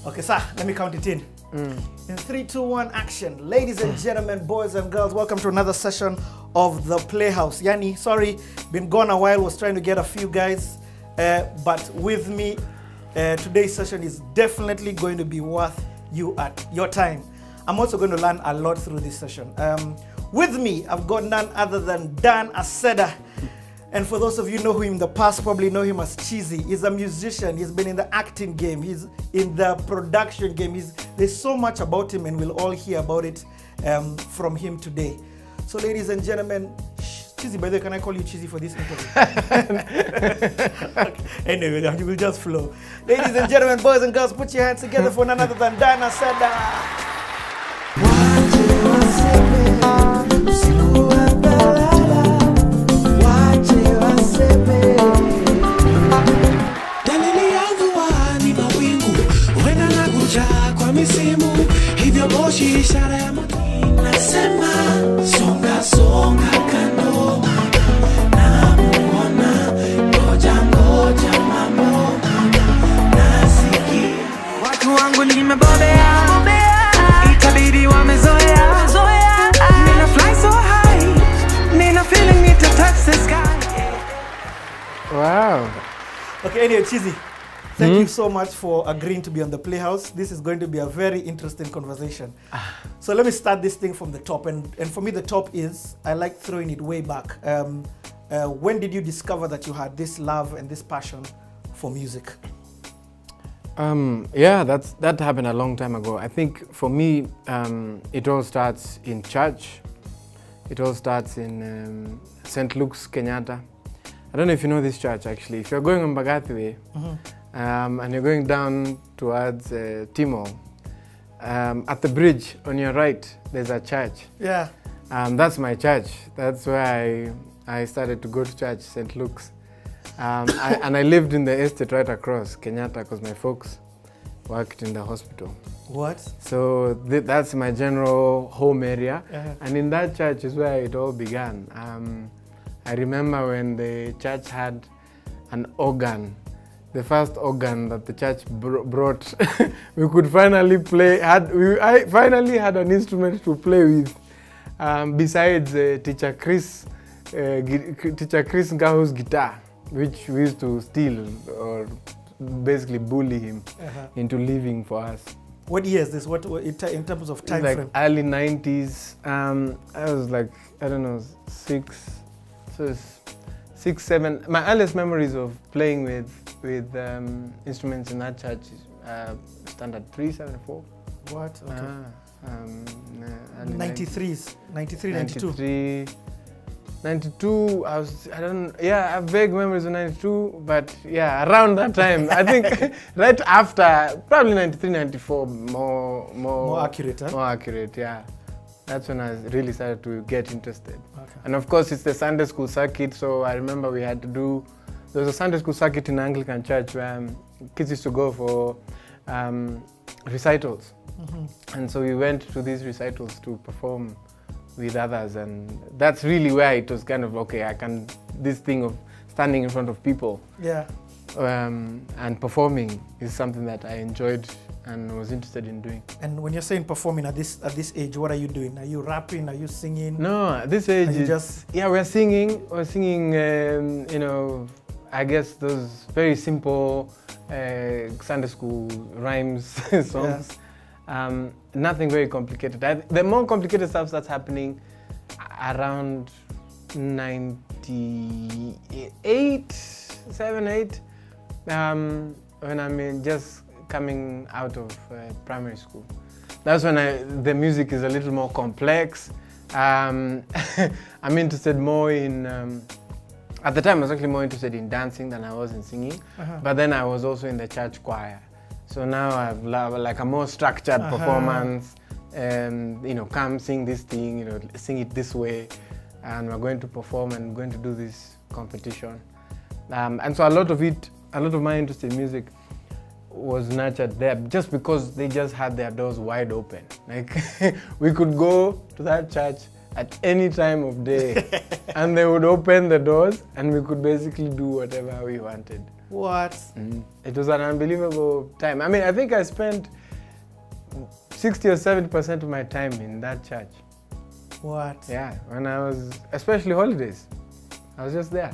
Okay, sir, let me count it in. In 3, 2, 1, action. Ladies and gentlemen, boys and girls, welcome to another session of the Playhouse. Yani, sorry, been gone a while, was trying to get a few guys, but with me, today's session is definitely going to be worth you at your time. I'm also going to learn a lot through this session. With me, I've got none other than Dan Aceda. And for those of you who know him in the past, probably know him as Chizi. He's a musician. He's been in the acting game. He's in the production game. There's so much about him, and we'll all hear about it from him today. So, ladies and gentlemen, Chizi, by the way, can I call you Chizi for this interview? Okay. Anyway, you will just flow. Ladies and gentlemen, boys and girls, put your hands together for none other than Dan Aceda. Wow. Okay, anyway, Chizi, thank you so much for agreeing to be on the Playhouse. This is going to be a very interesting conversation. So let me start this thing from the top. And for me, the top is, I like throwing it way back. When did you discover that you had this love and this passion for music? Yeah, that happened a long time ago. I think for me, it all starts in church. It all starts in St. Luke's, Kenyatta. I don't know if you know this church, actually. If you're going on Bagathi Way, and you're going down towards Timor, at the bridge on your right, there's a church. Yeah. That's my church. That's where I started to go to church, St. Luke's. And I lived in the estate right across Kenyatta because my folks worked in the hospital. What? So that's my general home area. And in that church is where it all began. I remember when the church had an organ, the first organ that the church brought. We could finally play. I finally had an instrument to play with, besides Teacher Chris Ngahu's guitar, which we used to steal or basically bully him into leaving for us. What year is this? What in terms of time frame? Like early 90s. I was like, I don't know, 6, 7. My earliest memories of playing with instruments in that church is standard 3, 7, 4. What? Okay. 93s, 93, 92. 92, I have vague memories of 92, but yeah, around that time, I think right after, probably 93, 94, more accurate, huh? More accurate, yeah. That's when I really started to get interested. Okay. And of course, it's the Sunday school circuit, so I remember we had to do, there was a Sunday school circuit in Anglican church where kids used to go for recitals. And so we went to these recitals to perform with others, and that's really where it was kind of, okay, this thing of standing in front of people. Yeah. And performing is something that I enjoyed and was interested in doing. And when you're saying performing at this age, what are you doing? Are you rapping? Are you singing? No, at this age, we're singing. We're singing, you know, I guess those very simple Sunday school rhymes, songs. Yeah. Nothing very complicated. The more complicated stuff that's happening around 98, 7, 8, when I'm just coming out of primary school. That's when the music is a little more complex. I'm interested more in, at the time I was actually more interested in dancing than I was in singing, but then I was also in the church choir. So now I have like a more structured performance, and you know, come sing this thing, you know, sing it this way, and we're going to perform and going to do this competition. And so a lot of my interest in music was nurtured there, just because they just had their doors wide open. Like we could go to that church at any time of day and they would open the doors and we could basically do whatever we wanted. What? It was an unbelievable time. I mean, I think I spent 60 or 70% of my time in that church. What? Yeah, when I was, especially holidays, I was just there.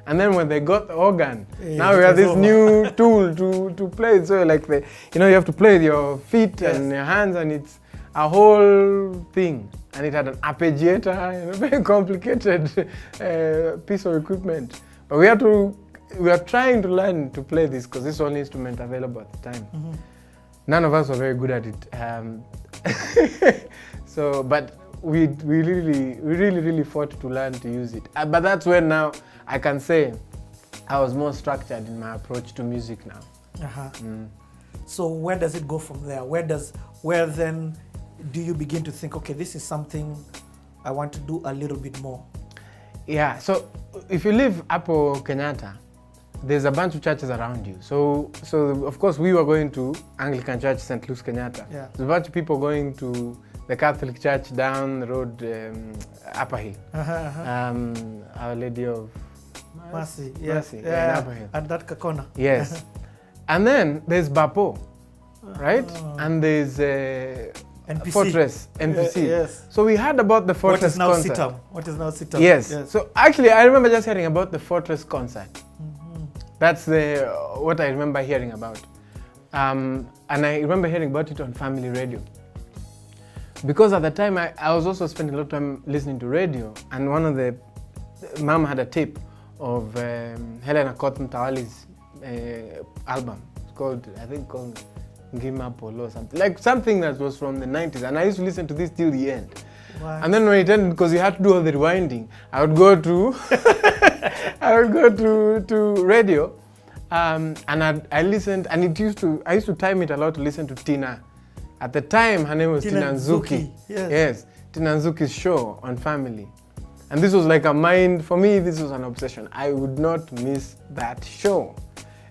And then when they got the organ, now we have this new tool to play. So like you have to play with your feet and your hands, and it's a whole thing. And it had an arpeggiator, very complicated piece of equipment. But we are trying to learn to play this because this is the only instrument available at the time. Mm-hmm. None of us were very good at it. So, but we really fought to learn to use it. But that's when now I can say I was more structured in my approach to music now. Uh-huh. So where does it go from there? Where then do you begin to think, okay, this is something I want to do a little bit more? Yeah, so if you live Apo Kenyatta, there's a bunch of churches around you. So of course we were going to Anglican Church, St. Luke's Kenyatta. Yeah. There's a bunch of people going to the Catholic Church down the road, Upper Hill. Our Lady of Mercy. Yes. Yeah, Upper Hill. At that corner. Yes. And then there's Bapo, right? And there's NPC. Fortress, NPC. Yes. So we heard about the Fortress concert. What is now Sitam? Yes. So actually, I remember just hearing about the Fortress concert. Mm-hmm. That's what I remember hearing about. And I remember hearing about it on family radio. Because at the time, I was also spending a lot of time listening to radio, and one of the mom had a tape of Helena Cotton Tawali's album. It's called Ngima Polo, something that was from the 90s, and I used to listen to this till the end. Wow. And then when it ended, because you had to do all the rewinding, I would go to to radio, and I listened, and I used to time it a lot to listen to Tina. At the time, her name was Tina Nzuki. Yes, Tina Nzuki's show on Family. And this was like for me, this was an obsession. I would not miss that show.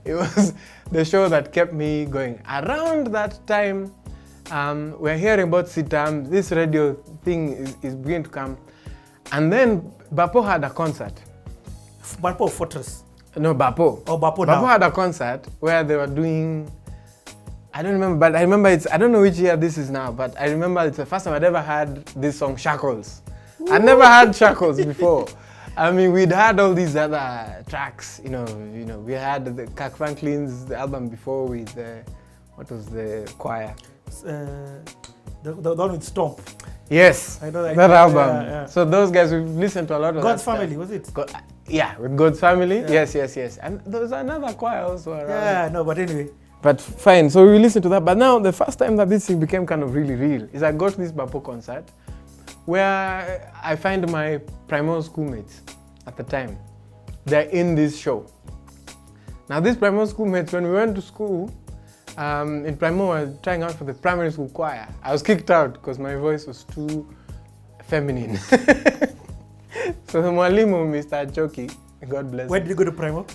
It was the show that kept me going. Around that time, we're hearing about Sitam, this radio thing is beginning to come. And then Bapo had a concert. Bapo Fortress? No, Bapo. Oh, Bapo now. Bapo had a concert where they were doing, I don't remember, but I remember I don't know which year this is now, but I remember it's the first time I'd ever heard this song, Shackles. Ooh. I'd never heard Shackles before. I mean, we'd had all these other tracks, we had the Kirk Franklin's album before with, what was the choir? The one with Stomp. Yes, I know that album. Yeah. So those guys, we've listened to a lot of God's Family, was it? Yeah, with God's Family. Yeah. Yes. And there was another choir also around. Yeah, no, but anyway. But fine, so we listened to that. But now, the first time that this thing became kind of really real is I got to this Bapo concert where I find my primary schoolmates at the time. They're in this show. Now, these primary schoolmates, when we went to school, in primary, I was trying out for the primary school choir. I was kicked out because my voice was too feminine. So the mwalimu, Mr. Choki, God bless him. Where did you go to primary?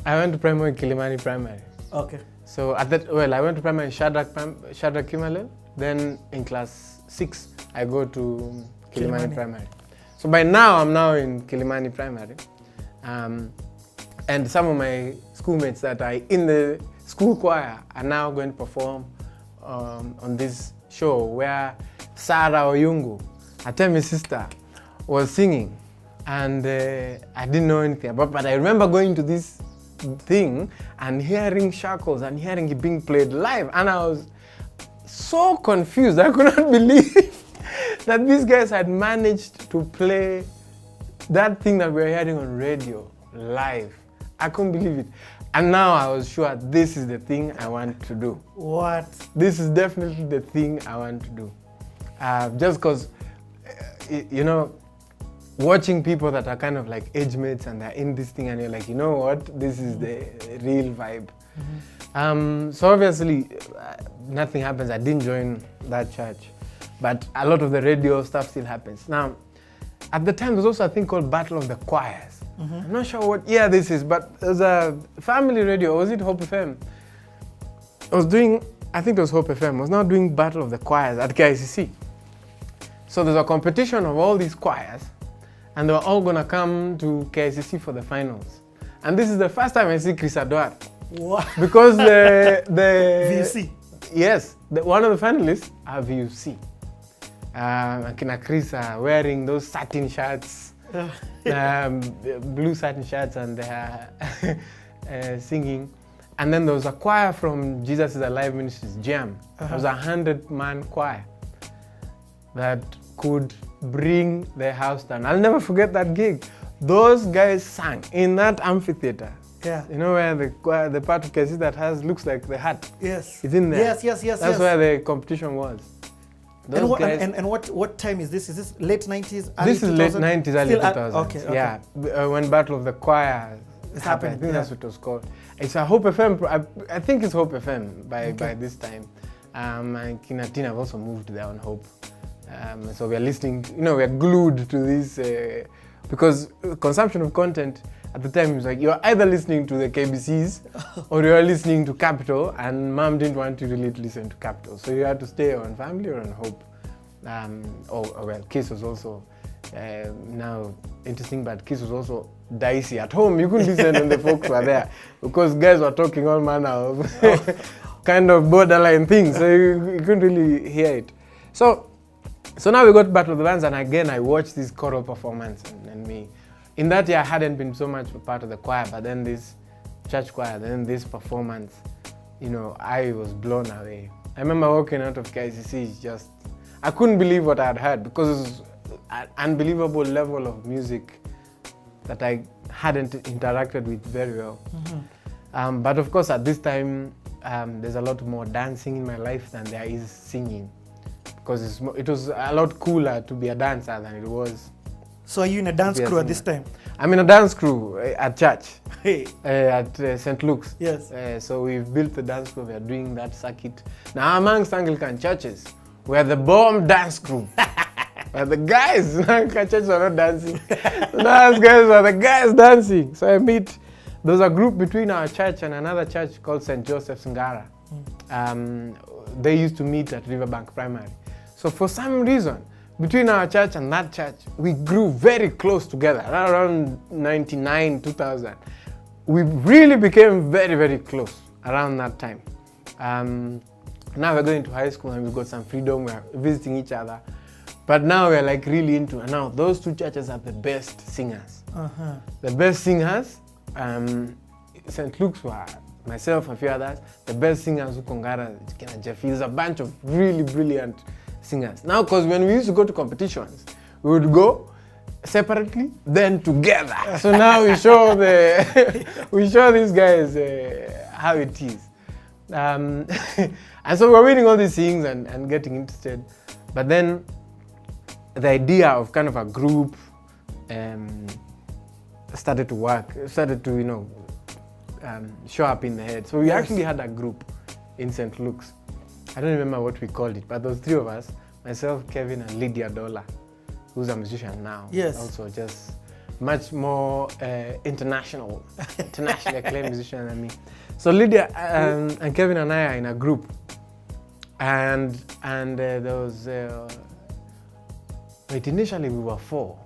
I went to primary in Kilimani Primary. Okay. So I went to primary in Shadrach Kimalel. Then in class 6, I go to Kilimani Primary. So by now, I'm now in Kilimani Primary. And some of my schoolmates that are in the school choir are now going to perform on this show where Sarah Oyungu, Atemi's sister, was singing. And I didn't know anything about it, but I remember going to this thing and hearing Shackles and hearing it being played live, and I was so confused. I could not believe that these guys had managed to play that thing that we were hearing on radio live. I couldn't believe it. And now I was sure this is the thing I want to do. What? This is definitely the thing I want to do. Just because, watching people that are kind of like age mates and they're in this thing and you're like, you know what, this is the real vibe. Mm-hmm. So obviously, nothing happens. I didn't join that church, but a lot of the radio stuff still happens. Now, at the time, there was also a thing called Battle of the Choirs. Mm-hmm. I'm not sure what year this is, but there's a family radio, was it Hope FM? I think it was Hope FM, was now doing Battle of the Choirs at KICC. So there's a competition of all these choirs, and they were all gonna come to KICC for the finals. And this is the first time I see Chris Adwar. What? Because the VC. yes, one of the finalists are VUC. Akina Chris are wearing those satin shirts, blue satin shirts, and they are singing. And then there was a choir from Jesus is Alive Ministries, Jam. It was a 100-man choir that could bring the house down. I'll never forget that gig. Those guys sang in that amphitheater. Yeah. You know where the part you can see that looks like the hat. Yes. It's in there. Yes. That's where the competition was. And what time is this? Is this late 90s? This is late 90s, early 2000s. Okay. Yeah, when Battle of the Choir happened. I think that's what it was called. It's a Hope FM. I think it's Hope FM by this time. And Kinatina have also moved there on Hope. So we are listening. We are glued to this because consumption of content at the time was like you're either listening to the KBCs or you're listening to Capital, and Mom didn't want you really to listen to Capital, so you had to stay on Family or on Hope. Well, Kiss was also now interesting, but Kiss was also dicey. At home, you couldn't listen when the folks were there because guys were talking all manner of kind of borderline things, so you couldn't really hear it. So now we got to Battle of the Bands, and again I watched this choral performance, and me. In that year, I hadn't been so much a part of the choir, but then this church choir, then this performance, I was blown away. I remember walking out of KICC, I couldn't believe what I had heard because it was an unbelievable level of music that I hadn't interacted with very well. But of course, at this time, there's a lot more dancing in my life than there is singing, because it was a lot cooler to be a dancer than it was. So are you in a dance crew at this time? I'm in a dance crew at church, hey. At St. Luke's. Yes. So we've built the dance crew, we are doing that circuit. Now amongst Anglican churches, we're the bomb dance crew. But the guys in Anglican churches are not dancing. Those guys were the guys dancing. So there was a group between our church and another church called St. Joseph's Ngara. They used to meet at Riverbank Primary. So for some reason, between our church and that church, we grew very close together. Around 99, 2000. We really became very, very close around that time. Now we're going to high school and we've got some freedom. We're visiting each other. But now we're like really into it. Now those two churches are the best singers. The best singers, St. Luke's were myself and a few others. The best singers, Ukongara, Jeffy, there's a bunch of really brilliant singers. Now, because when we used to go to competitions, we would go separately, then together. So now we show these guys how it is. And so we're winning all these things and getting interested. But then the idea of kind of a group started to work, started to, show up in the head. So we actually had a group in St. Luke's. I don't remember what we called it, but those three of us, myself, Kevin, and Lydia Dola, who's a musician now. Yes. Also just much more internationally acclaimed musician than me. So Lydia and Kevin and I are in a group. And there was, initially we were 4.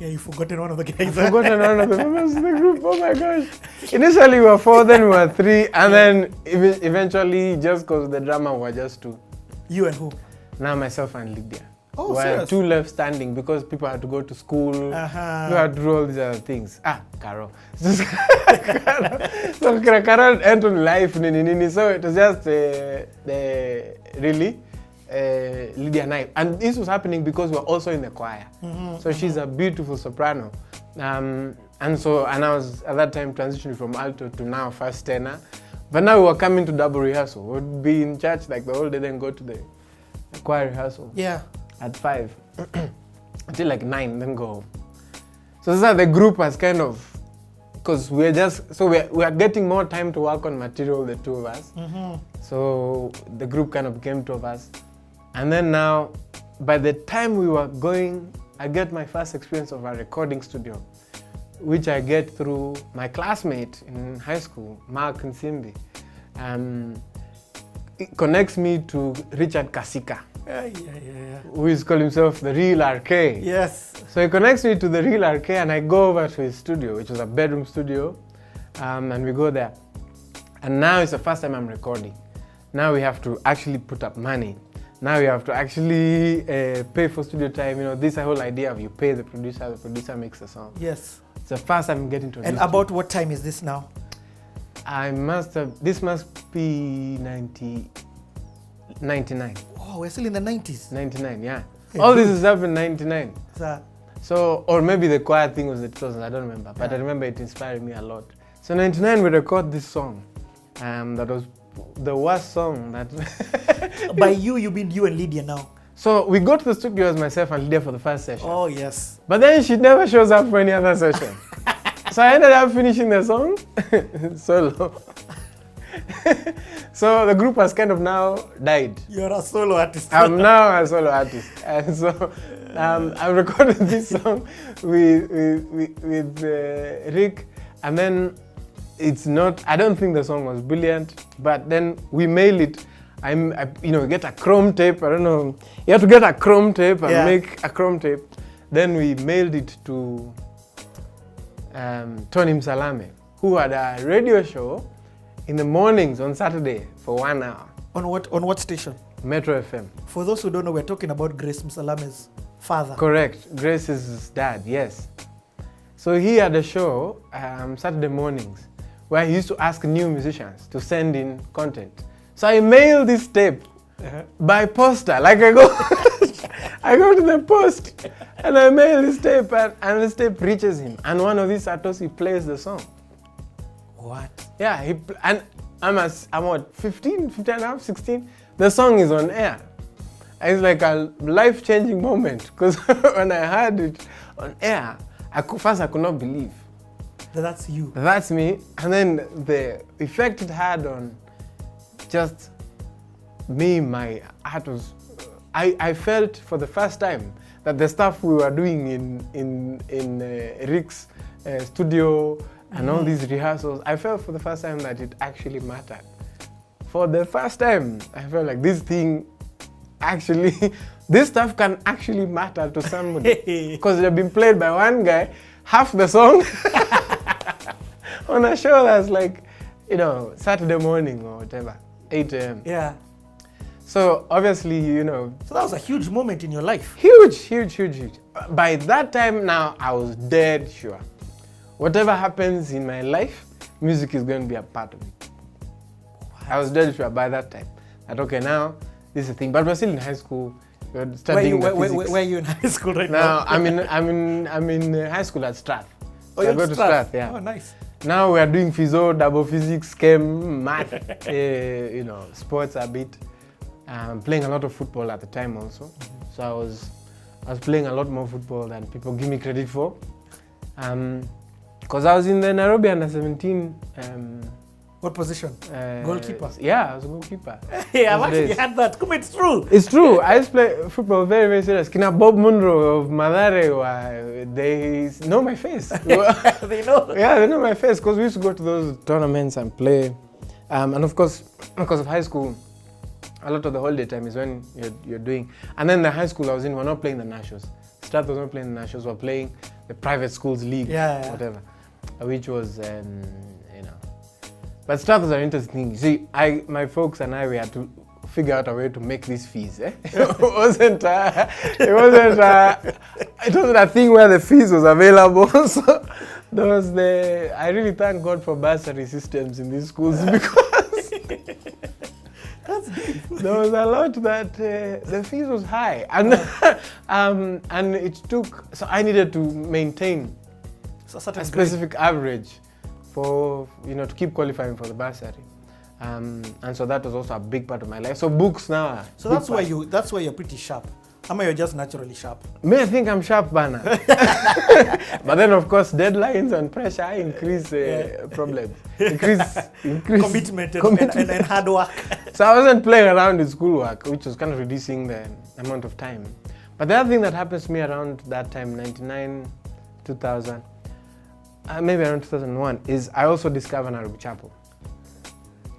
Yeah, you've forgotten one of the guys. I've forgotten one of the members of the group, oh my gosh. Initially we were 4, then we were 3, and then eventually, just because the drama were just 2. You and who? Now myself and Lydia. Oh, we're serious? 2 left standing because people had to go to school, people had to do all these other things. Carol. So Carol entered life, so it was just really Lydia and I. And this was happening because we're also in the choir. So she's a beautiful soprano. And I was at that time transitioning from alto to now first tenor. But now we were coming to double rehearsal. We'd be in church like the whole day, then go to the choir rehearsal. Yeah. At 5 until like 9, then go home. So this is the group has kind of, because we are getting more time to work on material, the 2 of us. So the group kind of became 2 of us. And then now, by the time we were going, I get my first experience of a recording studio, which I get through my classmate in high school, Mark Nsimbi. It connects me to Richard Kasika, who is called himself the Real RK. Yes. So he connects me to the Real RK, and I go over to his studio, which was a bedroom studio, and we go there. And now it's the first time I'm recording. Now we have to actually put up money. Now we have to actually pay for studio time. You know, this whole idea of you pay the producer makes the song. Yes. It's the first I'm getting to. And about what time is this now? This must be 99. Oh, we're still in the 90s. 99, yeah. Hey, all good. this is up in 99. So, or maybe the choir thing was the 2000s, I don't remember. But I remember it inspired me a lot. So 99 we record this song. That was the worst song that... By you mean you and Lydia now? So we go to the studio as myself and Lydia for the first session. Oh, yes. But then she never shows up for any other session. So I ended up finishing the song solo. So the group has kind of now died. You're a solo artist. I'm now a solo artist. And so I recorded this song with Rick, and then it's not, I don't think the song was brilliant, but then we mail it. Get a chrome tape. I don't know. You have to get a chrome tape and make a chrome tape. Then we mailed it to Tony Msalame, who had a radio show in the mornings on Saturday for 1 hour. On what station? Metro FM. For those who don't know, we're talking about Grace Msalame's father. Correct. Grace's dad, yes. So he had a show Saturday mornings where he used to ask new musicians to send in content. So I mailed this tape by poster. Like I go to the post and I mail this tape, and this tape reaches him. And one of these Satoshi plays the song. What? Yeah, and I'm what, 15 and a half, 16? The song is on air. It's like a life-changing moment, because when I heard it on air, first I could not believe. That's you. That's me. And then the effect it had on just me, my heart was... I felt for the first time that the stuff we were doing in Rick's studio and all these rehearsals, I felt for the first time that it actually mattered. For the first time, I felt like this thing actually, this stuff can actually matter to somebody. Because they've been played by one guy, half the song, on a show that's like, Saturday morning or whatever, 8 a.m. Yeah. So obviously, So that was a huge moment in your life. Huge. By that time now, I was dead sure. Whatever happens in my life, music is going to be a part of it. I was dead sure by that time. That okay, now this is the thing. But we're still in high school. We're studying physics. Where are you in high school right now? I'm in high school at Strath. Oh, I go to Strath, yeah. Oh, nice. Now we are doing physio, double physics, chem, math, sports a bit. Playing a lot of football at the time also. So I was playing a lot more football than people give me credit for. Because I was in the Nairobi under 17. What position? Goalkeeper? Yeah, I was a goalkeeper. Hey, I've actually had that. Come, it's true. It's true. I used to play football very, very serious. Kina Bob Munro of Mathare, they know my face. They know? Yeah, they know my face because we used to go to those tournaments and play. And of course, because of high school, a lot of the holiday time is when you're doing. And then the high school I was in, we're not playing the nationals. Strath was not playing the nationals, we're playing the private schools league, whatever. Which was, But Strath was an interesting thing. See, my folks and I, we had to figure out a way to make these fees. It wasn't a thing where the fees was available. So I really thank God for bursary systems in these schools because that's deep. There was a lot that the fees was high, and it took. So I needed to maintain a specific average for to keep qualifying for the bursary, and so that was also a big part of my life. So books now. So that's why you're pretty sharp. Or you're just naturally sharp? Me, I think I'm sharp, Bana. But then, of course, deadlines and pressure increase problems. Increase commitment and hard work. So I wasn't playing around with schoolwork, which was kind of reducing the amount of time. But the other thing that happens to me around that time, 99, 2000, maybe around 2001, is I also discovered Nairobi Chapel.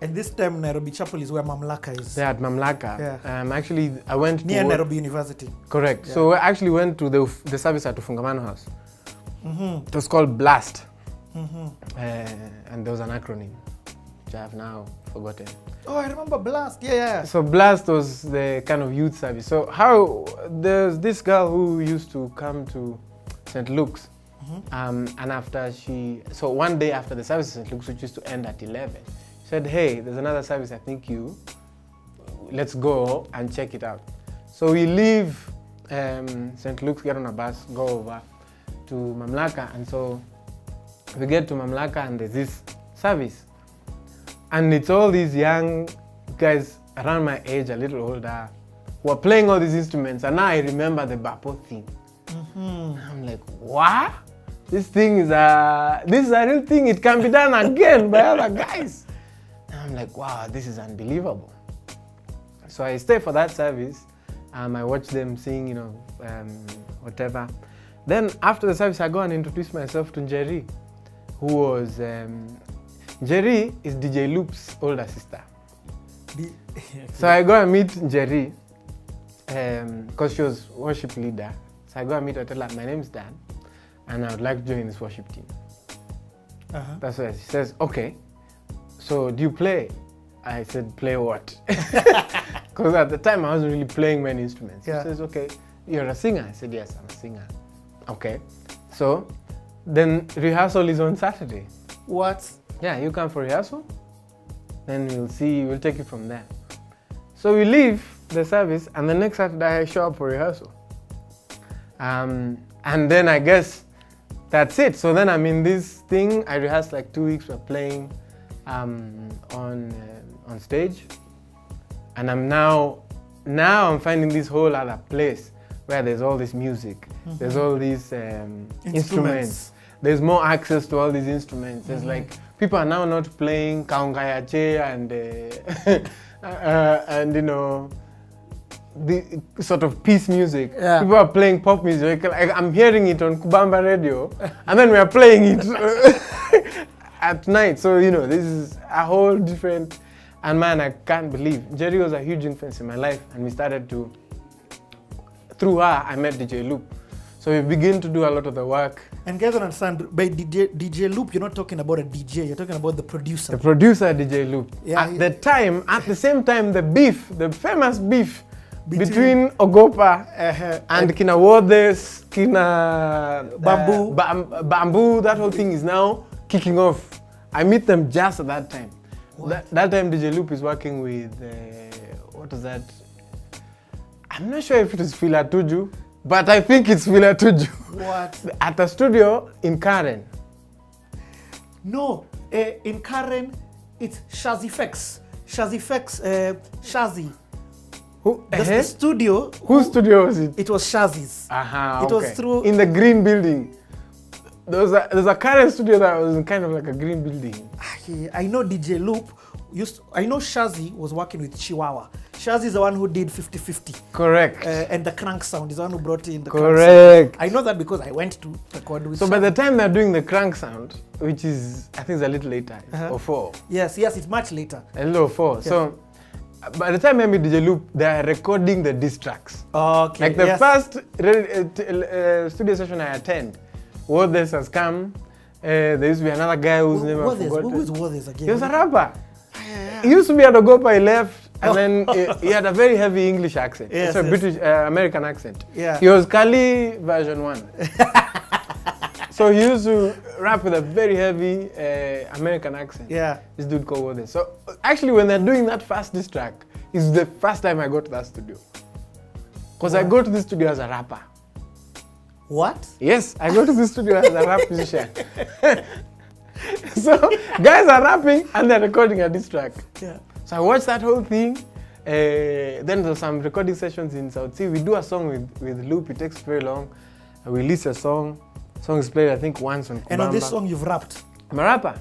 And this time, Nairobi Chapel is where Mamlaka is. Yeah, at Mamlaka. Yeah. Actually, I went near Nairobi University. Correct. Yeah. So I actually went to the service at Ufungamano House. Mm-hmm. It was called BLAST. Mm-hmm. And there was an acronym, which I have now forgotten. Oh, I remember Blast. Yeah. So Blast was the kind of youth service. So there's this girl who used to come to St. Luke's, and after so one day after the service at St. Luke's, which used to end at 11, she said, hey, there's another service, I think let's go and check it out. So we leave St. Luke's, get on a bus, go over to Mamlaka, and so we get to Mamlaka and there's this service. And it's all these young guys around my age, a little older, who are playing all these instruments. And now I remember the Bapo thing. I'm like, what? This thing is a real thing. It can be done again by other guys. And I'm like, wow, this is unbelievable. So I stay for that service. I watch them sing, whatever. Then after the service, I go and introduce myself to Njeri, who was... Njeri is DJ Loop's older sister. So I go and meet Njeri because she was worship leader. So I go and meet her and tell her, my name is Dan and I would like to join this worship team. That's why she says, okay, so do you play? I said, play what? Because at the time I wasn't really playing many instruments. She says, okay, you're a singer? I said, yes, I'm a singer. Okay, so then rehearsal is on Saturday. What? Yeah, you come for rehearsal, then we'll take it from there. So we leave the service, and the next Saturday I show up for rehearsal. And then I guess that's it. So then I'm in this thing, I rehearsed like 2 weeks, we're playing on stage. And I'm now I'm finding this whole other place where there's all this music, there's all these instruments. There's more access to all these instruments. There's like, people are now not playing kaungayache and the sort of peace music. People are playing pop music. Like, I'm hearing it on Kubamba radio, and then we are playing it at night. So this is a whole different. And man, I can't believe Jerry was a huge influence in my life, and we started to. Through her, I met DJ Loop. So we begin to do a lot of the work. And guys don't understand, by DJ Loop, you're not talking about a DJ, you're talking about the producer. The producer, DJ Loop. Yeah, at the same time, the famous beef between Ogopa and Kina Wodhes, Kina Bamboo, that whole thing is now kicking off. I meet them just at that time. That time DJ Loop is working with, what was that? I'm not sure if it is Fila Tuju. But I think it's Fila Tuju. What? At a studio in Karen. No, in Karen, it's Shazifex. Shazi. Who? The studio. Whose studio was it? It was Shazi's. Okay. It was through... In the green building. There's a Karen studio that was kind of like a green building. I know DJ Loop. I know Shazi was working with Chihuahua. Shazi is the one who did 50-50. Correct. And the crank sound is the one who brought in the Correct. Crank sound. I know that because I went to record with So Shazi. by the time they're doing the crank sound, which is, I think it's a little later, or 4. Yes, it's much later. A little 4. Yeah. So by the time I meet DJ Loop, they're recording the diss tracks. Okay. Like the first studio session I attend, Wodhes has come. There used to be another guy whose name I forgot. Who was Wodhes again? He was a rapper. He used to be at Ogopa, he left, and then he had a very heavy English accent. It's a British, American accent. Yeah. He was Kali version 1. So he used to rap with a very heavy American accent. Yeah. This dude called Wodhes. So actually when they're doing that first diss track, it's the first time I go to that studio. Because I go to this studio as a rapper. What? Yes, I go to the studio as a rap musician. So guys are rapping and they're recording a diss track. Yeah. So I watched that whole thing. Then there's some recording sessions in South Sea. We do a song with Loop. It takes very long. We release a song. Song is played I think once on Kubamba. And on this song you've rapped. I'm a rapper.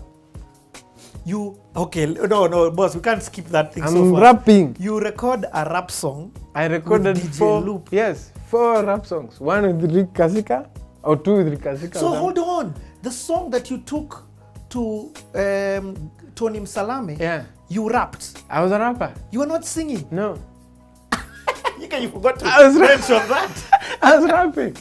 No, boss, we can't skip that thing. I'm rapping. You record a rap song. I recorded with DJ Loop. 4 rap songs. 1 with Rick Kasika, or 2 with Rick Kasika. So hold on. The song that you took to Tony Msalame, you rapped. I was a rapper. You were not singing. No. You forgot to mention that. I was rapping.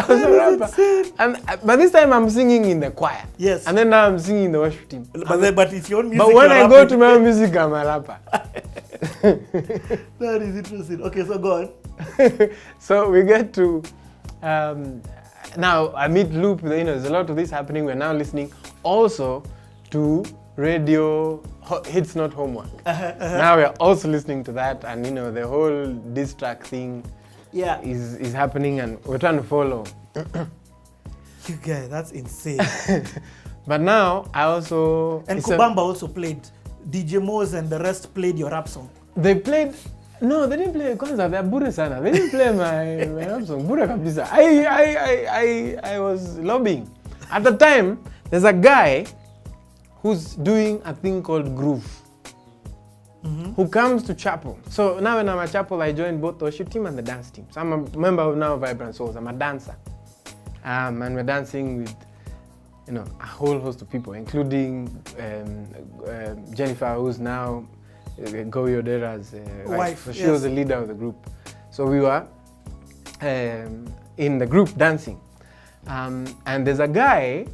I was a rapper. And but this time I'm singing in the choir. Yes. And then now I'm singing in the worship team. But it's your music. But when I go to my own music, I'm a rapper. That is interesting. Okay, so go on. So we get to now I meet Loop. There's a lot of this happening. We're now listening also to radio hits not homework. Now we're also listening to that, and the whole diss track thing is happening, and we're trying to follow. You guys, that's insane. But now I also and Kubamba also played. DJ Moz and the rest played your rap song. They played. No, they didn't play Kwanza. They're Bure sana. They didn't play my rap song. Bure kabisa. I was lobbying. At the time, there's a guy who's doing a thing called groove, who comes to chapel. So now when I'm at chapel, I join both the worship team and the dance team. So I'm a member of now Vibrant Souls. I'm a dancer. And we're dancing with a whole host of people, including Jennifer, who's now Goyo Dera's wife. So she was the leader of the group. So we were in the group dancing. And there's a guy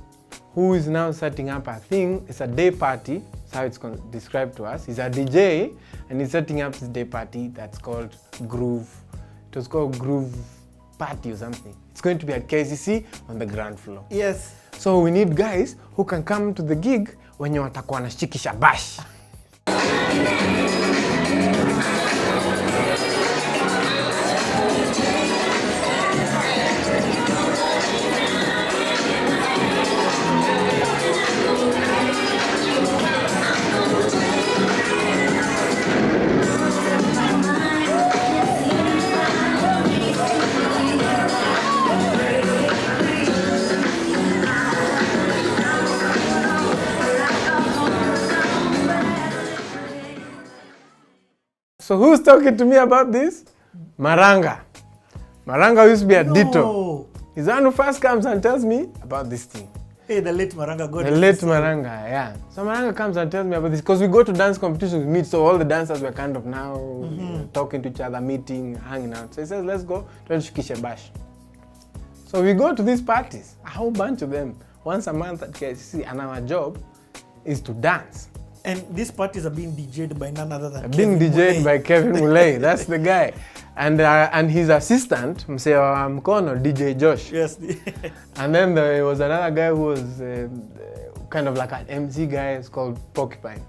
who is now setting up a thing. It's a day party. That's how it's described to us. He's a DJ, and he's setting up this day party that's called Groove. It was called Groove Party or something. It's going to be at KCC on the ground floor. Yes. So we need guys who can come to the gig when you watakuwa na shikisha bash. So who's talking to me about this? Maranga. Maranga used to be a ditto. He's the one who first comes and tells me about this thing. Hey, the late Maranga. The late Maranga, yeah. So Maranga comes and tells me about this because we go to dance competitions, we meet, so all the dancers were kind of now talking to each other, meeting, hanging out. So he says, let's go to Shikisha Bash. So we go to these parties, a whole bunch of them, once a month at KCC, and our job is to dance. And these parties are being DJ'd by none other than Being DJ'd by Kevin Mulei. That's the guy. And his assistant, Msewa Mkono, DJ Josh. Yes. And then there was another guy who was kind of like an MC guy. It's called Porcupine.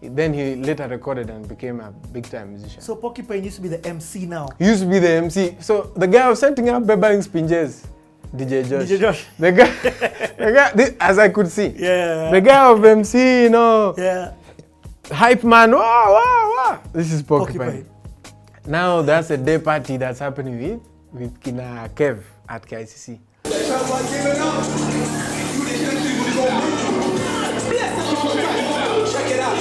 Then he later recorded and became a big-time musician. So Porcupine used to be the MC now? He used to be the MC. So the guy was setting up Bebaring Spinjes. DJ Josh. DJ Josh. The guy, as I could see. Yeah. The guy of MC, Yeah. Hype man, wow. This is Porcupine. Now that's a day party that's happening with Kina Kev at KICC. Check it out.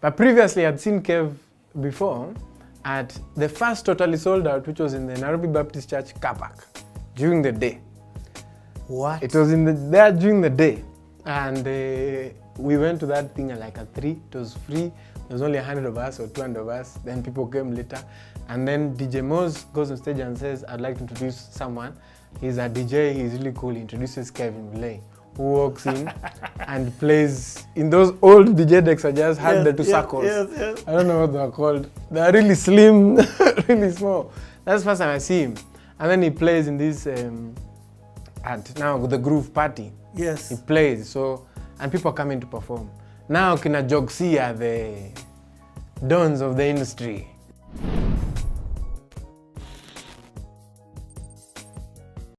But previously I'd seen Kev before at the first Totally Sold Out, which was in the Nairobi Baptist Church car park during the day. What? It was there during the day. And we went to that thing at like at 3. It was free. There was only 100 of us or 200 of us. Then people came later. And then DJ Moz goes on stage and says, I'd like to introduce someone. He's a DJ, he's really cool. He introduces Kevin Mulei, who walks in and plays in those old DJ decks I just had the two circles. Yes. I don't know what they're called. They're really slim, really small. That's the first time I see him. And then he plays in this, at now the Groove Party. Yes. He plays, and people are coming to perform. Now Kina Jogsi are the dons of the industry.